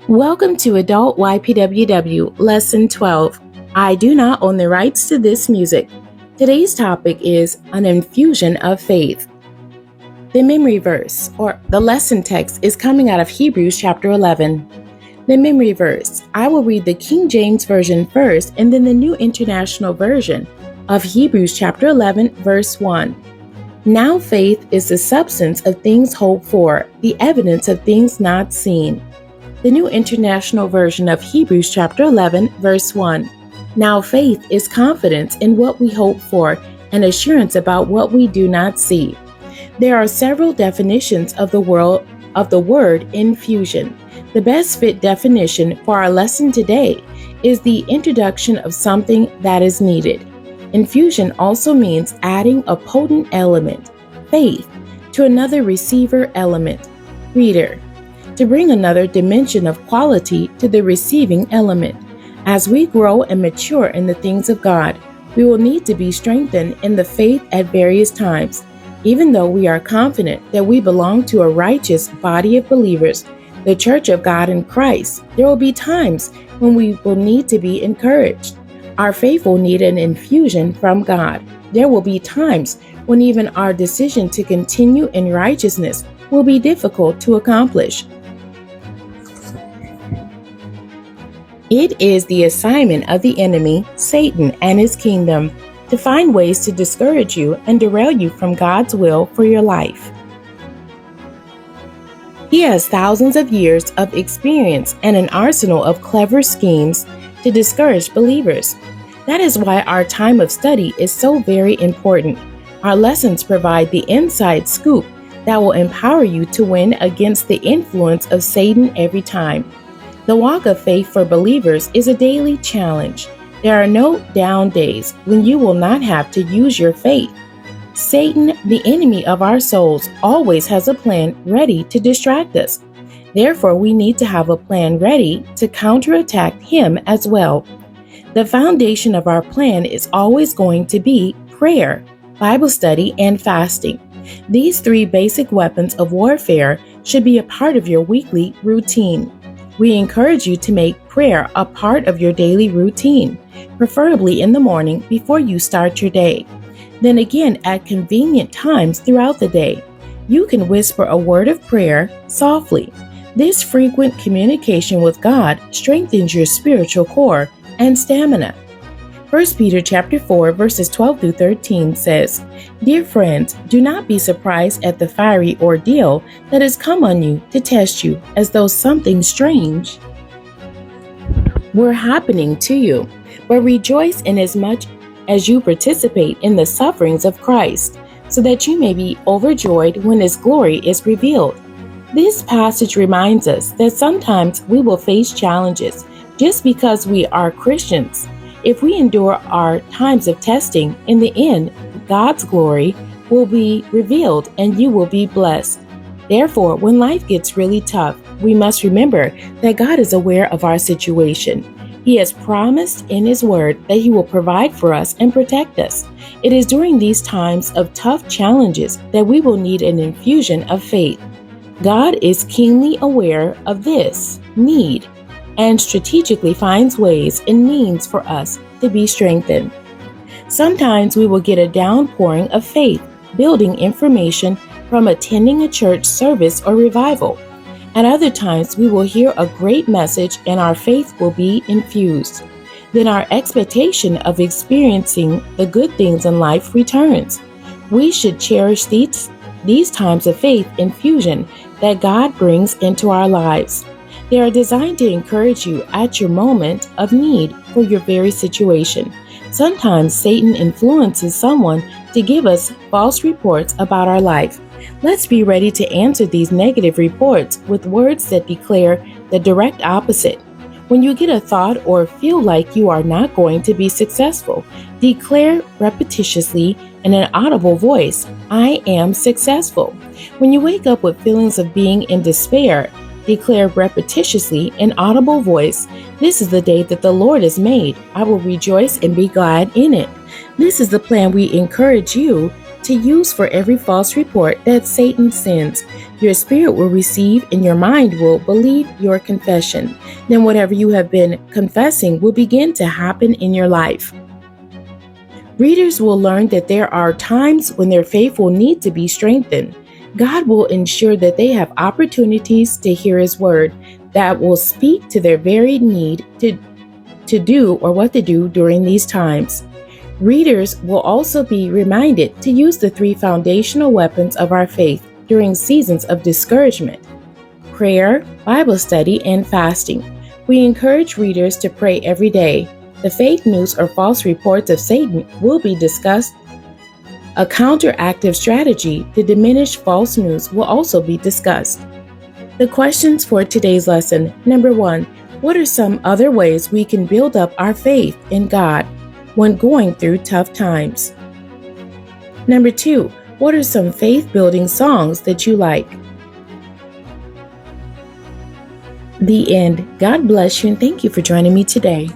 Welcome to Adult ypww Lesson 12. I do not own the rights to this music. Today's topic is an infusion of faith. The memory verse, or the lesson text, is coming out of Hebrews chapter 11. The memory verse. I will read the King James Version first and then the New International Version of Hebrews chapter 11, verse 1. Now faith is the substance of things hoped for, the evidence of things not seen. The New International Version of Hebrews chapter 11, verse 1. Now faith is confidence in what we hope for and assurance about what we do not see. There are several definitions of the word infusion. The best fit definition for our lesson today is the introduction of something that is needed. Infusion also means adding a potent element, faith, to another receiver element, reader, to bring another dimension of quality to the receiving element. As we grow and mature in the things of God, we will need to be strengthened in the faith at various times. Even though we are confident that we belong to a righteous body of believers, the Church of God in Christ, there will be times when we will need to be encouraged. Our faith will need an infusion from God. There will be times when even our decision to continue in righteousness will be difficult to accomplish. It is the assignment of the enemy, Satan, and his kingdom to find ways to discourage you and derail you from God's will for your life. He has thousands of years of experience and an arsenal of clever schemes to discourage believers. That is why our time of study is so very important. Our lessons provide the inside scoop that will empower you to win against the influence of Satan every time. The walk of faith for believers is a daily challenge. There are no down days when you will not have to use your faith. Satan, the enemy of our souls, always has a plan ready to distract us. Therefore, we need to have a plan ready to counterattack him as well. The foundation of our plan is always going to be prayer, Bible study, and fasting. These three basic weapons of warfare should be a part of your weekly routine. We encourage you to make prayer a part of your daily routine, preferably in the morning before you start your day. Then again at convenient times throughout the day. You can whisper a word of prayer softly. This frequent communication with God strengthens your spiritual core and stamina. 1 Peter chapter 4 verses 12 through 13 says, Dear friends, do not be surprised at the fiery ordeal that has come on you to test you as though something strange were happening to you, but rejoice inasmuch as you participate in the sufferings of Christ, so that you may be overjoyed when his glory is revealed. This passage reminds us that sometimes we will face challenges just because we are Christians. If we endure our times of testing, in the end, God's glory will be revealed and you will be blessed. Therefore, when life gets really tough, we must remember that God is aware of our situation. He has promised in his word that he will provide for us and protect us. It is during these times of tough challenges that we will need an infusion of faith. God is keenly aware of this need and strategically finds ways and means for us to be strengthened. Sometimes we will get a downpouring of faith, building information from attending a church service or revival. At other times, we will hear a great message and our faith will be infused. Then our expectation of experiencing the good things in life returns. We should cherish these times of faith infusion that God brings into our lives. They are designed to encourage you at your moment of need for your very situation. Sometimes Satan influences someone to give us false reports about our life. Let's be ready to answer these negative reports with words that declare the direct opposite. When you get a thought or feel like you are not going to be successful, declare repetitiously in an audible voice, I am successful. When you wake up with feelings of being in despair, declare repetitiously in audible voice, this is the day that the Lord has made. I will rejoice and be glad in it. This is the plan we encourage you to use for every false report that Satan sends. Your spirit will receive and your mind will believe your confession. Then whatever you have been confessing will begin to happen in your life. Readers will learn that there are times when their faith will need to be strengthened. God will ensure that they have opportunities to hear His word that will speak to their very need to do or what to do during these times. Readers will also be reminded to use the 3 foundational weapons of our faith during seasons of discouragement: prayer, Bible study, and fasting. We encourage readers to pray every day. The fake news or false reports of Satan will be discussed. A counteractive strategy to diminish false news will also be discussed. The questions for today's lesson: number 1, what are some other ways we can build up our faith in God when going through tough times? Number 2, what are some faith-building songs that you like? The end. God bless you and thank you for joining me today.